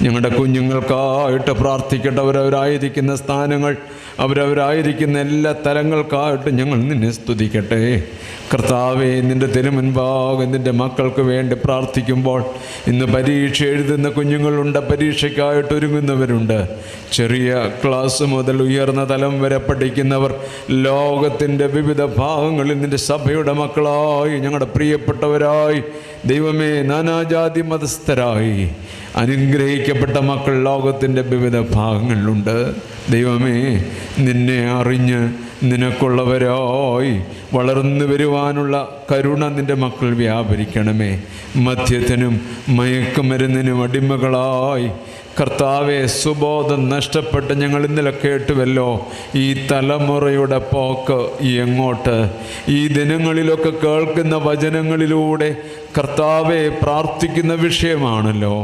ഞങ്ങളുടെ കുഞ്ഞുങ്ങൾക്കായിട്ട് പ്രാർത്ഥിക്കട്ടെ. അവരവരായിരിക്കുന്ന സ്ഥാനങ്ങൾ, അവരവരായിരിക്കുന്ന എല്ലാ തലങ്ങൾക്കായിട്ട് ഞങ്ങൾ നിന്നെ സ്തുതിക്കട്ടെ. കർത്താവേ, നിൻ്റെ തിരുമുൻപാകെ നിൻ്റെ മക്കൾക്ക് വേണ്ടി പ്രാർത്ഥിക്കുമ്പോൾ ഇന്ന് പരീക്ഷ എഴുതുന്ന കുഞ്ഞുങ്ങളുണ്ട്, പരീക്ഷയ്ക്കായിട്ട് ഒരുങ്ങുന്നവരുണ്ട്. ചെറിയ ക്ലാസ് മുതൽ ഉയർന്ന തലം വരെ പഠിക്കുന്നവർ, ലോകത്തിൻ്റെ വിവിധ ഭാഗങ്ങളിൽ നിൻ്റെ സഭയുടെ മക്കളായി, ഞങ്ങളുടെ പ്രിയപ്പെട്ടവരായി, ദൈവമേ, നാനാജാതി മതസ്ഥരായി അനുഗ്രഹിക്കപ്പെട്ട മക്കൾ ലോകത്തിൻ്റെ വിവിധ ഭാഗങ്ങളിലുണ്ട്. ദൈവമേ, നിന്നെ അറിഞ്ഞ് നിനക്കുള്ളവരായി വളർന്നു വരുവാനുള്ള കരുണ നിൻ്റെ മക്കൾ വ്യാപരിക്കണമേ. മദ്യത്തിനും മയക്കുമരുന്നിനും അടിമകളായി കർത്താവെ, സുബോധം നഷ്ടപ്പെട്ട് ഞങ്ങൾ ഇന്നലെ കേട്ടുവല്ലോ, ഈ തലമുറയുടെ പോക്ക് എങ്ങോട്ട്? ഈ ദിനങ്ങളിലൊക്കെ കേൾക്കുന്ന വചനങ്ങളിലൂടെ കർത്താവെ പ്രാർത്ഥിക്കുന്ന വിഷയമാണല്ലോ.